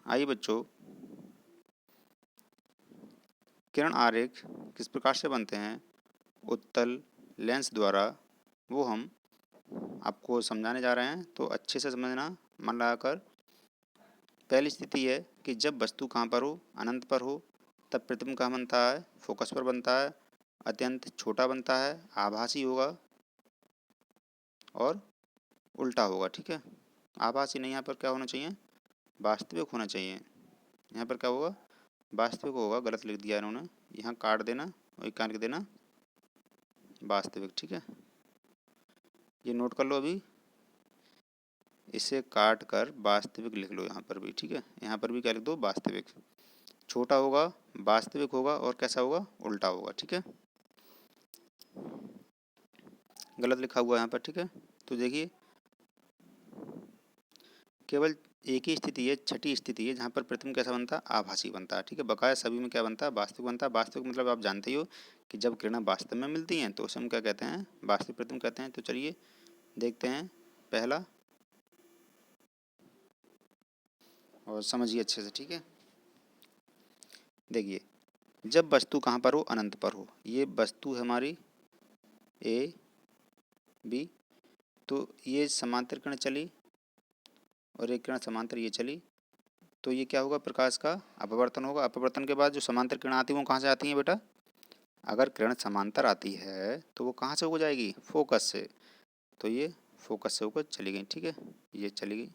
आइए बच्चों, किरण आरेख किस प्रकार से बनते हैं उत्तल लेंस द्वारा, वो हम आपको समझाने जा रहे हैं। तो अच्छे से समझना, मन लगाकर। पहली स्थिति है कि जब वस्तु कहाँ पर हो, अनंत पर हो, तब प्रतिबिंब कहाँ बनता है, फोकस पर बनता है, अत्यंत छोटा बनता है, आभासी होगा और उल्टा होगा। ठीक है, आभासी नहीं, यहाँ पर क्या होना चाहिए, वास्तविक होना चाहिए। यहाँ पर क्या होगा, वास्तविक होगा, गलत लिख दिया इन्होंने, यहाँ काट देना और काट के देना वास्तविक। ठीक है, ये नोट कर लो, अभी इसे काट कर वास्तविक लिख लो यहाँ पर भी। ठीक है, यहाँ पर भी क्या लिख दो, वास्तविक। छोटा होगा, वास्तविक होगा और कैसा होगा, उल्टा होगा। ठीक है, गलत लिखा हुआ यहाँ पर। ठीक है, तो देखिए केवल एक ही स्थिति है, छठी स्थिति है, जहाँ पर प्रतिबिंब कैसा बनता है, आभासी बनता है। ठीक है, बकाया सभी में क्या बनता है, वास्तविक बनता है। वास्तविक मतलब आप जानते ही हो कि जब किरणें वास्तव में मिलती हैं तो उसे हम क्या कहते हैं, वास्तविक प्रतिबिंब कहते हैं। तो चलिए देखते हैं पहला और समझिए अच्छे से। ठीक है, देखिए जब वस्तु कहाँ पर हो, अनंत पर हो, ये वस्तु है हमारी ए बी, तो ये समांतर किरण चली और एक किरण समांतर ये चली, तो ये क्या होगा, प्रकाश का अपवर्तन होगा। अपवर्तन के बाद जो समांतर किरण आती है वो कहाँ से आती हैं बेटा, अगर किरण समांतर आती है तो वो कहाँ से हो जाएगी, फोकस से। तो ये फोकस से होकर चली गई। ठीक है, ये चली गई,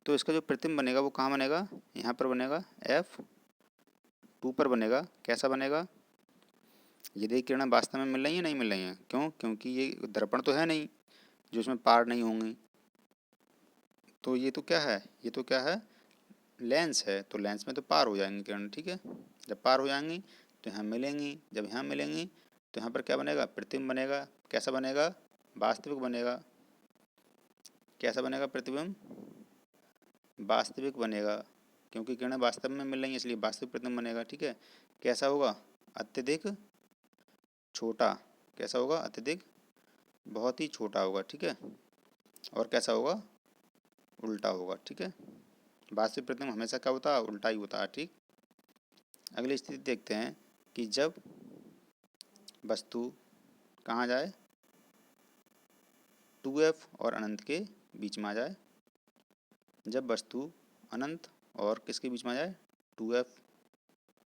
तो इसका जो प्रतिबिंब बनेगा वो कहाँ बनेगा, यहाँ पर बनेगा, F2 पर बनेगा। कैसा बनेगा, ये देखिए किरणें वास्तव में मिल रही हैं, नहीं मिल रही हैं, क्यों, क्योंकि ये दर्पण तो है नहीं जो इसमें पार नहीं होंगी। तो ये तो क्या है, ये तो क्या है, लेंस है, तो लेंस में तो पार हो जाएंगी किरण। ठीक है, जब पार हो जाएंगी तो यहाँ मिलेंगी, जब यहाँ मिलेंगी तो यहाँ पर क्या बनेगा, प्रतिबिंब बनेगा। कैसा बनेगा, वास्तविक बनेगा। कैसा बनेगा प्रतिबिंब, वास्तविक बनेगा, क्योंकि किरणें वास्तव में मिल रही हैं इसलिए वास्तविक प्रतिबिंब बनेगा। ठीक है, कैसा होगा, अत्यधिक छोटा। कैसा होगा, अत्यधिक, बहुत ही छोटा होगा। ठीक है, और कैसा होगा, उल्टा होगा। ठीक है, वास्तविक प्रतिबिंब हमेशा क्या होता है, उल्टा ही होता है। ठीक, अगली स्थिति देखते हैं कि जब वस्तु कहाँ जाए, 2F और अनंत के बीच में आ जाए। जब वस्तु अनंत और किसके बीच में आ जाए, 2F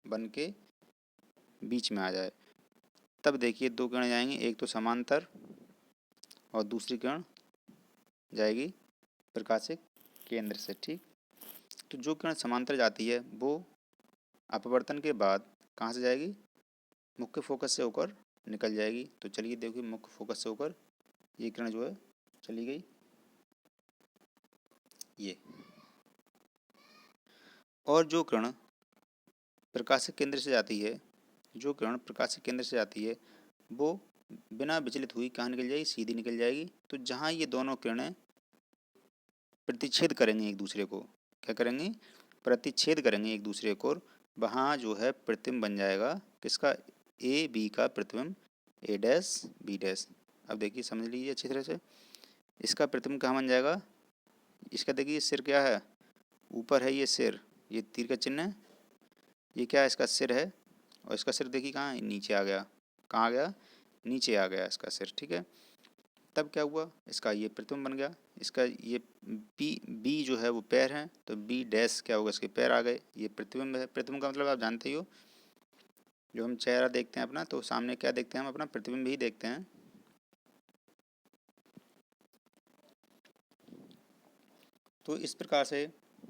बन के बीच में आ जाए, तब देखिए दो किरण जाएंगी, एक तो समांतर और दूसरी किरण जाएगी प्रकाशिक केंद्र से। ठीक, तो जो किरण समांतर जाती है वो अपवर्तन के बाद कहाँ से जाएगी, मुख्य फोकस से होकर निकल जाएगी। तो चलिए देखिए, मुख्य फोकस से होकर ये किरण जो है चली गई, ये। और जो किरण प्रकाशिक केंद्र से जाती है, जो किरण प्रकाशिक केंद्र से जाती है वो बिना विचलित हुई कहाँ निकल जाएगी, सीधी निकल जाएगी। तो जहाँ ये दोनों किरणें प्रतिच्छेद करेंगे एक दूसरे को, क्या करेंगे, प्रतिच्छेद करेंगे एक दूसरे को, वहाँ जो है प्रतिबिंब बन जाएगा किसका, ए बी का प्रतिबिंब, ए डैश बी डैश। अब देखिए समझ लीजिए अच्छी तरह से, इसका प्रतिबिंब कहाँ बन जाएगा, इसका देखिए सिर क्या है, ऊपर है ये सिर, ये तीर का चिन्ह है, ये क्या है, इसका सिर है, और इसका सिर देखिए कहाँ है, नीचे आ गया। कहाँ आ गया, नीचे आ गया इसका सिर। ठीक है, तब क्या हुआ, इसका ये प्रतिबिंब बन गया। इसका ये बी जो है वो पैर है, तो बी डैश क्या होगा, इसके पैर आ गए, ये प्रतिबिंब है। प्रतिबिंब का मतलब आप जानते ही हो, जो हम चेहरा देखते हैं अपना, तो सामने क्या देखते हैं, हम अपना प्रतिबिंब ही देखते हैं। तो इस प्रकार से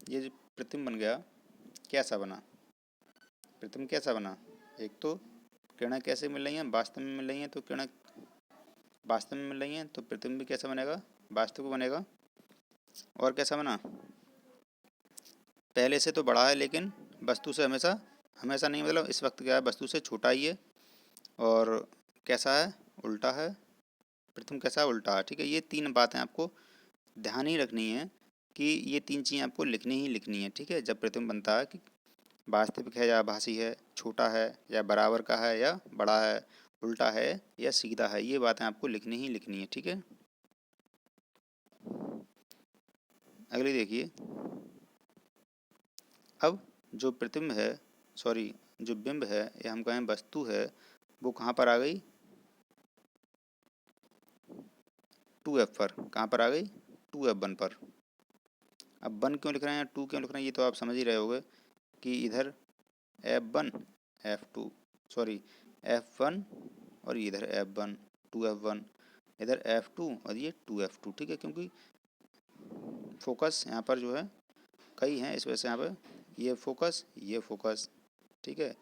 ये जो प्रतिबिंब बन गया, कैसा बना, प्रतिबिंब कैसा बना, एक तो किरणें कैसे मिल रही हैं, वास्तव में मिल रही हैं, तो किरणें वास्तव में मिल रही हैं तो प्रतिबिंब भी कैसा बनेगा, वास्तविक बनेगा। और कैसा बना, पहले से तो बड़ा है लेकिन वस्तु से हमेशा हमेशा नहीं, मतलब इस वक्त क्या है, वस्तु से छोटा ही है। और कैसा है, उल्टा है, प्रथम कैसा है, उल्टा है। ठीक है, ये तीन बातें आपको ध्यान ही रखनी है कि ये तीन चीज़ें आपको लिखनी ही लिखनी है। ठीक है, जब प्रतिबिंब बनता है कि वास्तविक है या आभासी है, छोटा है या बराबर का है या बड़ा है, उल्टा है या सीधा है, ये बातें आपको लिखनी ही लिखनी है। ठीक है, अगली देखिए, अब जो प्रतिबिंब है, सॉरी जो बिंब है या हम कहें वस्तु है, वो कहाँ पर आ गई, 2F पर। कहाँ पर आ गई, 2F1 पर। अब 1 क्यों लिख रहे हैं, 2 क्यों लिख रहे हैं, ये तो आप समझ ही रहे होगे कि इधर F1 F2 सॉरी F1 और इधर F1 2F1, इधर F2 और ये 2F2, ठीक है। क्योंकि फोकस यहाँ पर जो है कई हैं, इस वजह से यहाँ पे ये फोकस, ठीक है,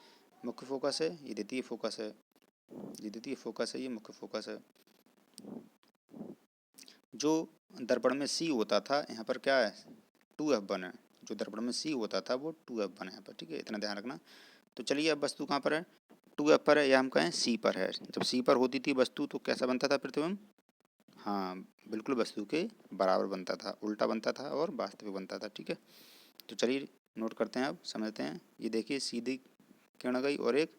मुख्य फोकस है, ये द्वितीय फोकस है, ये द्वितीय फोकस है, ये मुख्य फोकस है। जो दर्पण में C होता था यहाँ पर क्या है, 2F1 है। जो दर्पण में C होता था वो 2F1 है यहाँ पर, ठीक है, इतना ध्यान रखना। तो चलिए अब वस्तु कहाँ पर है, 2F पर है या हम कहें C पर है। जब C पर होती थी वस्तु तो कैसा बनता था प्रतिबिंब, हाँ बिल्कुल वस्तु के बराबर बनता था, उल्टा बनता था और वास्तविक बनता था, ठीक है। तो चलिए नोट करते हैं, अब समझते हैं। ये देखिए सीधी किरण गई और एक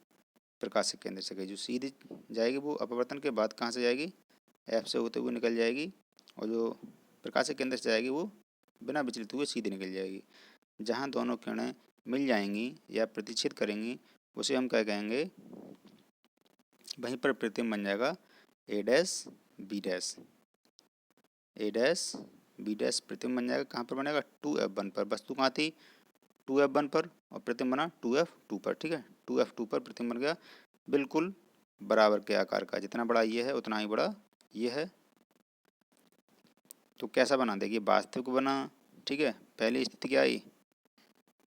प्रकाशिक केंद्र से गई। जो सीधी जाएगी वो अपवर्तन के बाद कहाँ से जाएगी, F से होते हुए निकल जाएगी, और जो प्रकाशिक केंद्र से जाएगी वो बिना विचलित हुए सीधे निकल जाएगी। जहाँ दोनों किरणें मिल जाएंगी या प्रतिच्छेद करेंगी उसे हम क्या कहेंगे, वहीं पर प्रतिबिंब बन जाएगा A dash B dash, A dash B dash प्रतिबिंब बन जाएगा। कहाँ पर बनेगा, 2F1 पर। वस्तु कहाँ थी, 2F1 पर, और प्रतिबिंब बना 2F2 पर, ठीक है। 2F2 पर प्रतिबिंब बन गया बिल्कुल बराबर के आकार का, जितना बड़ा ये है उतना ही बड़ा ये है। तो कैसा बना, देखिए वास्तविक बना, ठीक है। पहली स्थिति क्या आई,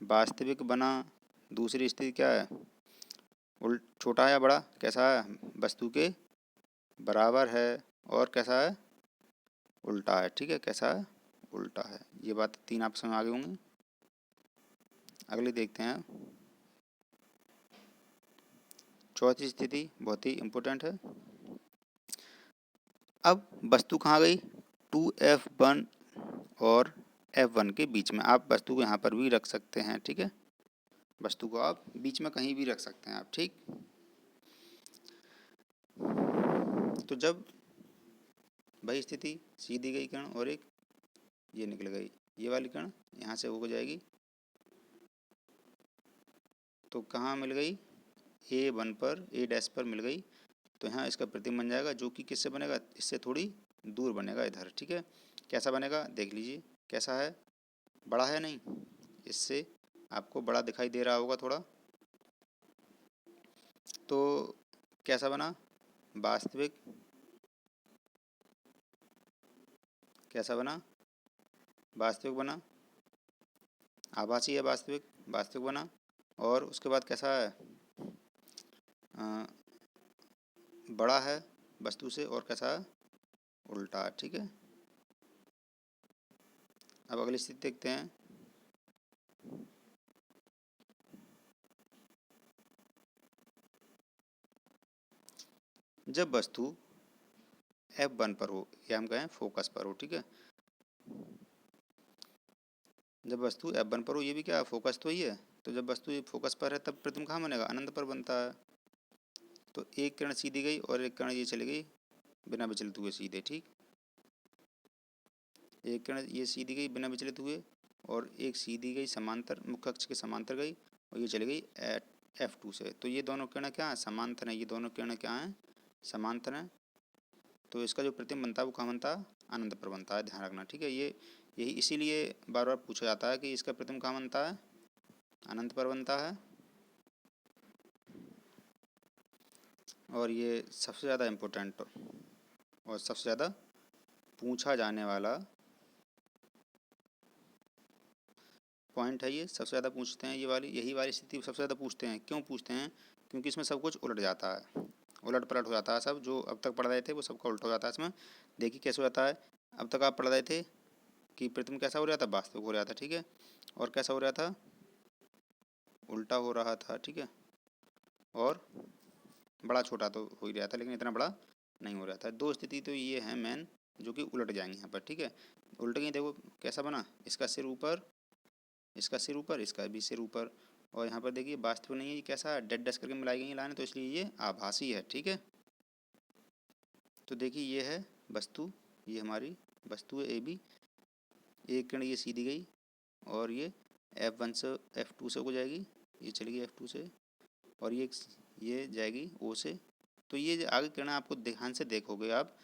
वास्तविक बना। दूसरी स्थिति क्या है, छोटा या बड़ा, कैसा है, वस्तु के बराबर है, और कैसा है, उल्टा है, ठीक है। कैसा है, उल्टा है। ये बात 3 आप समझ आ गए होंगे। अगली देखते हैं, चौथी स्थिति बहुत ही इम्पोर्टेंट है। अब वस्तु कहाँ गई, 2F1 और F1 के बीच में। आप वस्तु को यहाँ पर भी रख सकते हैं, ठीक है। वस्तु को आप बीच में कहीं भी रख सकते हैं आप, ठीक। तो जब वही स्थिति, सीधी गई किरण और एक ये निकल गई, ये वाली किरण यहाँ से हो जाएगी, तो कहाँ मिल गई, A1 पर, A डैश पर मिल गई। तो यहाँ इसका प्रतिबिंब बन जाएगा, जो कि किससे बनेगा, इससे थोड़ी दूर बनेगा इधर, ठीक है। कैसा बनेगा देख लीजिए, कैसा है, बड़ा है नहीं, इससे आपको बड़ा दिखाई दे रहा होगा थोड़ा। तो कैसा बना, वास्तविक, कैसा बना, वास्तविक बना, आभासी है वास्तविक, वास्तविक बना। और उसके बाद कैसा है, बड़ा है वस्तु से, और कैसा है, उल्टा, ठीक है। अब अगली स्थिति देखते हैं। जब वस्तु F1 पर हो या हम कहें फोकस पर हो, ठीक है। जब वस्तु F1 पर हो, ये भी क्या फोकस तो ही है। तो जब वस्तु फोकस पर है तब प्रतिबिंब कहाँ बनेगा, अनंत पर बनता है। तो एक किरण सीधी गई और एक किरण ये चली गई बिना विचलित हुए सीधे, ठीक। एक किरण ये सीधी गई बिना विचलित हुए, और एक सीधी गई समांतर, मुख्य अक्ष के समांतर गई, और ये चली गई F2 से। तो ये दोनों किरण क्या है, समांतर हैं। ये दोनों किरण क्या हैं, समांतर हैं। तो इसका जो प्रतिबिंब बनता है वो कहाँ बनता है, अनंत पर बनता है, ध्यान रखना, ठीक है। ये यही इसीलिए बार बार पूछा जाता है कि इसका प्रतिबिंब कहाँ बनता है, अनंत पर बनता है। और ये सबसे ज़्यादा इम्पोर्टेंट और सबसे ज़्यादा पूछा जाने वाला पॉइंट है। ये सबसे ज़्यादा पूछते हैं, ये वाली, यही वाली स्थिति सबसे ज़्यादा पूछते हैं। क्यों पूछते हैं, क्योंकि इसमें सब कुछ उलट जाता है, उलट पलट हो जाता है। सब जो अब तक पढ़ रहे थे वो सबका उल्टा हो जाता है इसमें। देखिए कैसे हो जाता है, अब तक आप पढ़ रहे थे कि प्रतिबिंब कैसा हो रहा था, वास्तविक हो रहा था, ठीक है। और कैसा हो रहा था, उल्टा हो रहा था, ठीक है। और बड़ा छोटा तो हो ही रहा था, लेकिन इतना बड़ा नहीं हो रहा था। दो स्थिति तो ये है मेन, जो कि उलट जाएंगे यहाँ पर, ठीक है। उलट गई, देखो कैसा बना, इसका सिर ऊपर, इसका सिर ऊपर, इसका भी सिर ऊपर। और यहाँ पर देखिए वास्तविक नहीं है, ये कैसा डेड डस्ट करके मिलाई गई लाइन, तो इसलिए ये आभासी है, ठीक है। तो देखिए ये है वस्तु, ये हमारी वस्तु है AB। एक किरण ये सीधी गई और ये F1 से F2 से हो जाएगी, ये चलेगी F2 से, और ये जाएगी O से। तो ये आगे किरणें आपको ध्यान से देखोगे आप,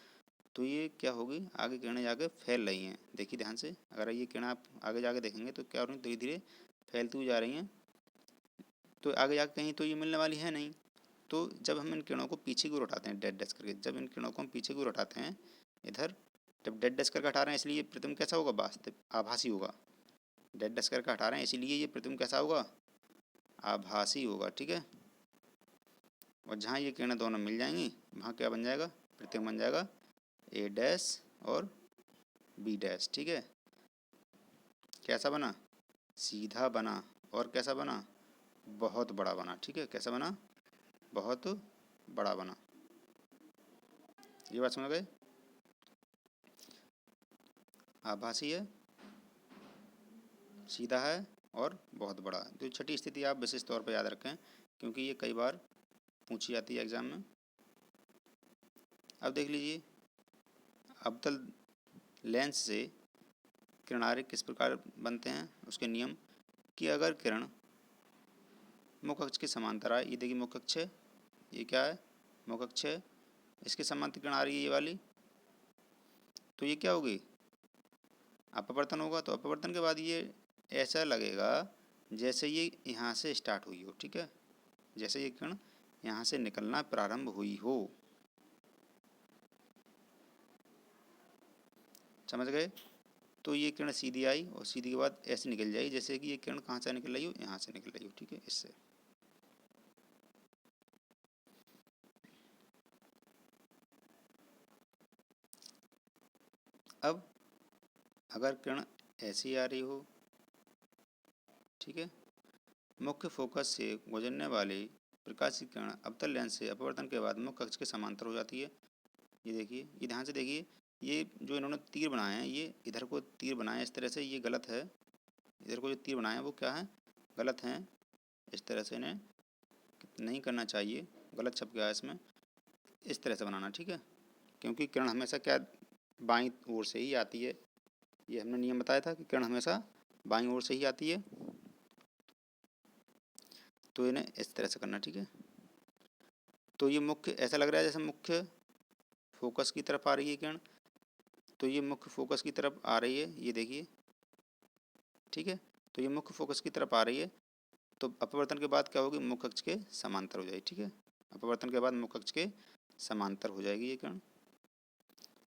तो ये क्या होगी, आगे किरणें जाके फैल रही हैं। देखिए ध्यान से, अगर ये किरणें आप आगे जाके देखेंगे तो क्या हो रही है, धीरे धीरे फैलती हुई जा रही हैं। तो आगे जाके कहीं तो ये मिलने वाली है नहीं। तो जब हम इन किरणों को पीछे की ओर उठाते हैं डेड डैश करके, जब इन किरणों को हम पीछे की ओर उठाते हैं इधर, जब डेड डैश करके हटा रहे हैं इसलिए प्रतिबिंब कैसा होगा, वास्तविक आभासी होगा। डेड डैश करके हटा रहे हैं इसीलिए ये प्रतिबिंब कैसा होगा, आभासी होगा, ठीक है। और जहाँ ये किरणें दोनों मिल जाएंगी वहाँ क्या बन जाएगा, प्रतिबिंब बन जाएगा ए डैश और बी डैश, ठीक है। कैसा बना, सीधा बना, और कैसा बना, बहुत बड़ा बना, ठीक है। कैसा बना, बहुत बड़ा बना। ये बात समझ गए, आभासी है, सीधा है और बहुत बड़ा। तो छठी स्थिति आप विशेष तौर पर याद रखें क्योंकि ये कई बार पूछी जाती है एग्जाम में। अब देख लीजिए, अवतल लेंस से किरणारे किस प्रकार बनते हैं, उसके नियम कि अगर किरण मुख्य अक्ष के समांतर आए, ये देखिए मुख्य अक्ष है, ये क्या है, मुख्य अक्ष है, इसके समांतर किरण आ रही है ये वाली, तो ये क्या होगी, अपवर्तन होगा। तो अपवर्तन के बाद ये ऐसा लगेगा जैसे ये यहाँ से स्टार्ट हुई हो, ठीक है, जैसे ये किरण यहाँ से निकलना प्रारंभ हुई हो, समझ गए। तो ये किरण सीधी आई और सीधी के बाद ऐसे निकल जाएगी जैसे कि ये किरण कहाँ से निकल रही हो, यहाँ से निकल रही हो, ठीक है, इससे। अब अगर किरण ऐसी आ रही हो, ठीक है, मुख्य फोकस से गुजरने वाली प्रकाश की किरण अवतल लेंस से अपवर्तन के बाद मुख्य अक्ष के समांतर हो जाती है। ये देखिए, ये ध्यान से देखिए, ये जो इन्होंने तीर बनाए हैं, ये इधर को तीर बनाए इस तरह से, ये गलत है। इधर को जो तीर बनाए हैं वो क्या है, गलत हैं। इस तरह से इन्हें नहीं करना चाहिए, गलत छप गया है इसमें, इस तरह से बनाना, ठीक है। क्योंकि किरण हमेशा क्या, बाईं ओर से ही आती है, ये हमने नियम बताया था कि किरण हमेशा बाईं ओर से ही आती है। तो इन्हें इस तरह से करना, ठीक है। तो ये मुख्य, ऐसा लग रहा है जैसे मुख्य फोकस की तरफ आ रही है किरण, तो ये मुख्य फोकस की तरफ आ रही है, ये देखिए, ठीक है। तो ये मुख्य फोकस की तरफ आ रही है, तो अपवर्तन के बाद क्या होगी, मुख्य अक्ष के समांतर हो जाएगी, ठीक है। अपवर्तन के बाद मुख्य अक्ष के समांतर हो जाएगी ये किरण।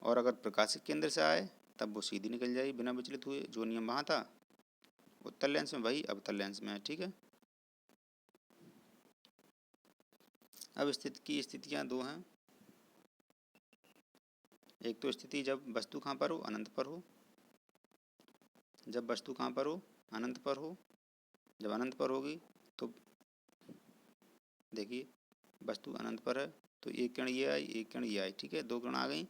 और अगर प्रकाशित केंद्र से आए तब वो सीधी निकल जाएगी बिना विचलित हुए, जो नियम वहाँ था उत्तल लेंस में वही अवतल लेंस में है, ठीक है। अब स्थिति की स्थितियाँ दो हैं। एक तो स्थिति जब वस्तु कहाँ पर हो, अनंत पर हो। जब वस्तु कहाँ पर हो, अनंत पर हो। जब अनंत पर होगी तो देखिए वस्तु अनंत पर है, तो एक किरण ये आई, एक किरण ये आई, ठीक है, दो किरण आ गई।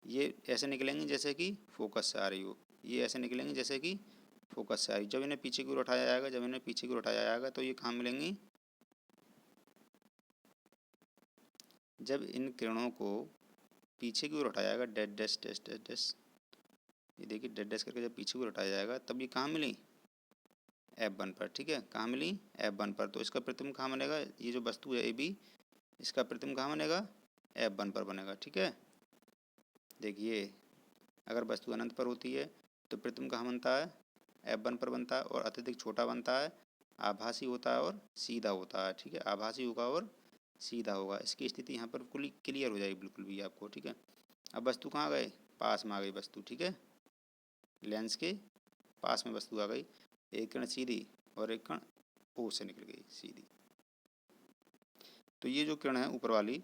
ये ऐसे निकलेंगी जैसे कि फोकस से आ रही हो, ये ऐसे निकलेंगी जैसे कि फोकस से आ रही। जब इन्हें पीछे की ओर उठाया जाएगा, जब इन्हें पीछे की ओर उठाया जाएगा तो ये कहाँ मिलेंगी, जब इन किरणों को पीछे की ओर उठाया जाएगा, dead dash dash dash dash, ये देखिए डेड डैश करके जब पीछे की ओर उठाया जाएगा तब ये कहाँ मिली, F1 पर, ठीक है। कहाँ मिली, F1 पर। तो इसका प्रतिबिंब कहाँ बनेगा, ये जो वस्तु है AB, इसका प्रतिबिंब कहाँ बनेगा, F1 पर बनेगा, ठीक है। देखिए अगर वस्तु अनंत पर होती है तो प्रतिबिंब कहाँ बनता है, F1 पर बनता है, और अत्यधिक छोटा बनता है, आभासी होता है और सीधा होता है, ठीक है। आभासी होगा और सीधा होगा। इसकी स्थिति यहाँ पर बिल्कुल क्लियर हो जाएगी बिल्कुल भी आपको, ठीक है। अब वस्तु कहाँ गए, पास में आ गई वस्तु, ठीक है, लेंस के पास में वस्तु आ गई। एक किरण सीधी और एक किरण ओ से निकल गई सीधी। तो ये जो किरण है ऊपर वाली,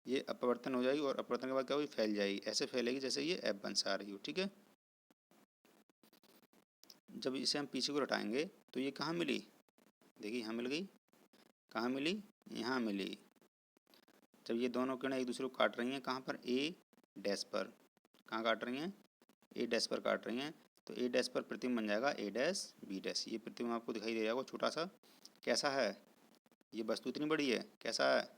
ये अपवर्तन हो जाएगी और अपवर्तन के बाद क्या होगी, फैल जाएगी, ऐसे फैलेगी जैसे ये F1 से आ रही हो, ठीक है। जब इसे हम पीछे को हटाएंगे तो ये कहाँ मिली, देखिए यहाँ मिल गई, कहाँ मिली, यहाँ मिली। जब ये दोनों किरणें एक दूसरे को काट रही हैं कहाँ पर, ए डैश पर, कहाँ काट रही हैं, ए डैश पर काट रही हैं, तो ए डैश पर प्रतिबिंब बन जाएगा ए डैश बी डैश। ये प्रतिबिंब आपको दिखाई दे रहा होगा छोटा सा, कैसा है, ये वस्तु इतनी बड़ी है, कैसा है,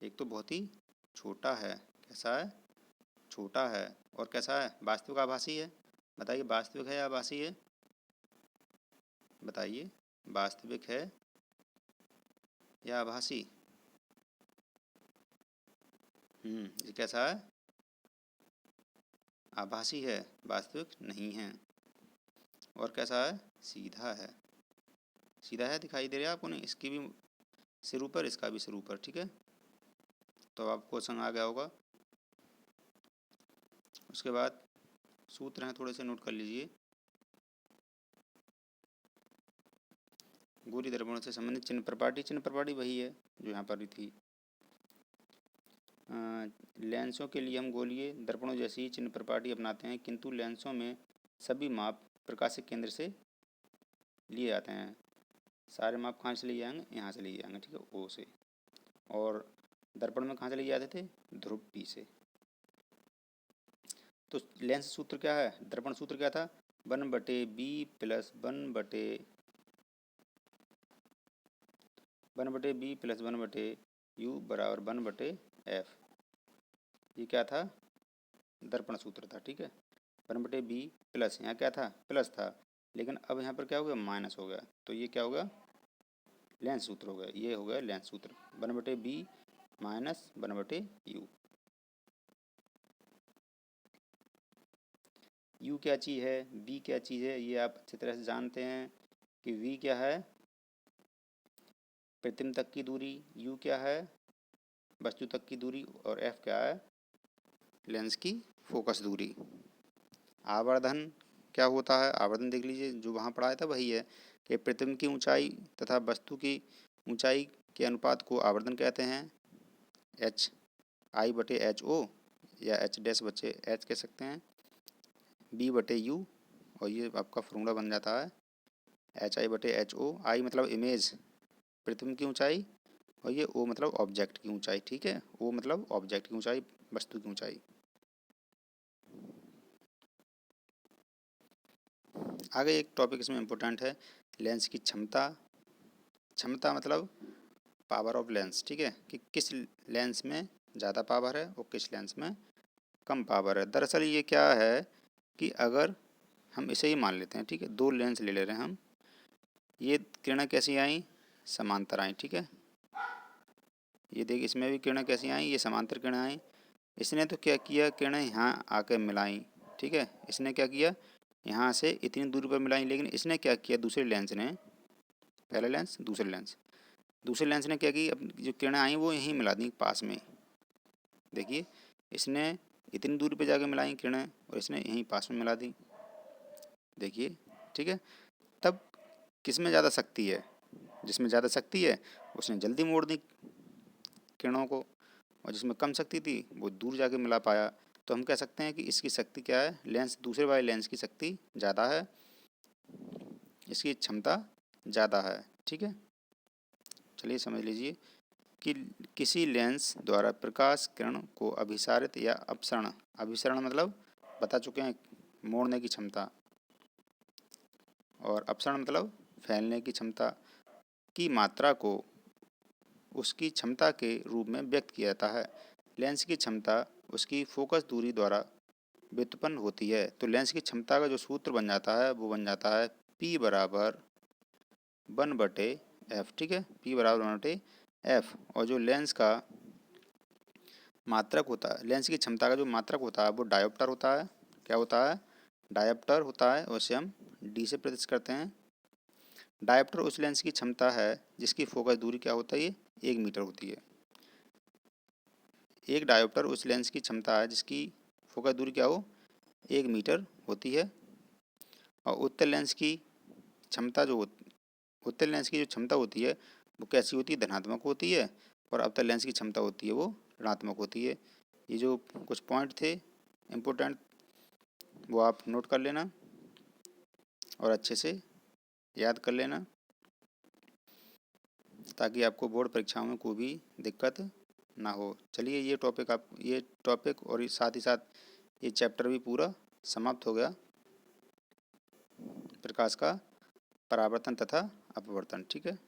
एक तो बहुत ही छोटा है, कैसा है, छोटा है, और कैसा है, वास्तविक आभासी है। बताइए वास्तविक है या आभासी है? बताइए वास्तविक है या आभासी? ये कैसा है? आभासी है, वास्तविक नहीं है। और कैसा है? सीधा है। सीधा है, दिखाई दे रहा है आपको? नहीं, इसकी भी सिर ऊपर, इसका भी सिर ऊपर, ठीक है। तो आपको क्वेश्चन आ गया होगा। उसके बाद सूत्र हैं, थोड़े से नोट कर लीजिए। गोलीय दर्पणों से संबंधित चिन्ह प्रपाटी वही है जो यहाँ पर भी थी। लेंसों के लिए हम गोलीय दर्पणों जैसी ही चिन्ह प्रपाटी अपनाते हैं, किंतु लेंसों में सभी माप प्रकाशिक केंद्र से लिए जाते हैं। सारे माप कहाँ से लिए जाएंगे? यहाँ से लिए जाएंगे, ठीक है, ओ से। और दर्पण में कहाँ से लिए जाते थे? ध्रुव पी से। तो लेंस सूत्र क्या है? दर्पण सूत्र क्या था? 1/b plus 1/b plus 1/u बराबर 1/f। ये क्या था? दर्पण सूत्र था, ठीक है। 1/b प्लस, यहाँ क्या था? प्लस था, लेकिन अब यहाँ पर क्या हो गया? माइनस हो गया। तो ये क्या हो गया? लेंस सूत्र हो गया। ये हो गया लेंस सूत्र, 1/b माइनस 1/u। u क्या चीज़ है, v क्या चीज़ है, ये आप अच्छी तरह से जानते हैं कि v क्या है? प्रतिबिंब तक की दूरी। u क्या है? वस्तु तक की दूरी। और f क्या है? लेंस की फोकस दूरी। आवर्धन क्या होता है? आवर्धन देख लीजिए, जो वहाँ पढ़ाया था वही है कि प्रतिबिंब की ऊंचाई तथा वस्तु की ऊंचाई के अनुपात को आवर्धन कहते हैं। HI/HO या H' कह सकते हैं, B/U। और ये आपका फॉर्मूला बन जाता है HI/HO। I मतलब इमेज, प्रतिबिंब की ऊंचाई, और ये O मतलब ऑब्जेक्ट की ऊंचाई, ठीक है। O मतलब ऑब्जेक्ट की ऊंचाई, वस्तु की ऊंचाई। आगे एक टॉपिक इसमें इम्पोर्टेंट है, लेंस की क्षमता। क्षमता मतलब पावर ऑफ लेंस, ठीक है, कि किस लेंस में ज़्यादा पावर है और किस लेंस में कम पावर है। दरअसल ये क्या है कि अगर हम इसे ही मान लेते हैं, ठीक है, दो लेंस ले रहे हैं हम, ये किरणें कैसी आई? समांतर आई, ठीक है। ये देख, इसमें भी किरणें कैसी आई? ये समांतर किरणें आई। इसने तो क्या किया? किरणें यहाँ आके मिलाई, ठीक है। इसने क्या किया? यहाँ से इतनी दूरी पर मिलाई। लेकिन इसने क्या किया? दूसरे लेंस ने, पहला लेंस दूसरे लेंस ने क्या की? अब जो किरणें आई वो यहीं मिला दी पास में। देखिए, इसने इतनी दूरी पे जाके मिलाई किरणें और इसने यहीं पास में मिला दी। देखिए, ठीक है। तब किस में ज़्यादा शक्ति है? जिसमें ज़्यादा शक्ति है उसने जल्दी मोड़ दी किरणों को, और जिसमें कम शक्ति थी वो दूर जाके मिला पाया। तो हम कह सकते हैं कि इसकी शक्ति क्या है? लेंस, दूसरे वाले लेंस की शक्ति ज़्यादा है, इसकी क्षमता ज़्यादा है, ठीक है। चलिए समझ लीजिए कि किसी लेंस द्वारा प्रकाश किरण को अभिसारित या अपसरण, अभिसरण मतलब बता चुके हैं, मोड़ने की क्षमता, और अपसरण मतलब फैलने की क्षमता की मात्रा को उसकी क्षमता के रूप में व्यक्त किया जाता है। लेंस की क्षमता उसकी फोकस दूरी द्वारा व्युत्पन्न होती है। तो लेंस की क्षमता का जो सूत्र बन जाता है वो बन जाता है P बराबर 1/f, ठीक है, P बराबर 1/f। और जो लेंस का मात्रक होता है, लेंस की क्षमता का जो मात्रक होता है वो डायोप्टर होता है। क्या होता है? डायोप्टर होता है, उसे हम D से प्रदर्शित करते हैं। डायोप्टर उस लेंस की क्षमता है जिसकी फोकस दूरी क्या होता है? ये 1 मीटर होती है। एक डायोप्टर उस लेंस की क्षमता है जिसकी फोकस दूरी क्या हो? 1 मीटर होती है। और उत्तल लेंस की क्षमता उत्तल लेंस की जो क्षमता होती है वो कैसी होती है? धनात्मक होती है। और अवतल लेंस की क्षमता होती है वो ऋणात्मक होती है। ये जो कुछ पॉइंट थे इम्पोर्टेंट, वो आप नोट कर लेना और अच्छे से याद कर लेना, ताकि आपको बोर्ड परीक्षाओं में कोई भी दिक्कत ना हो। चलिए, ये टॉपिक और साथ ही साथ ये चैप्टर भी पूरा समाप्त हो गया, प्रकाश का परावर्तन तथा अपवर्तन, ठीक है।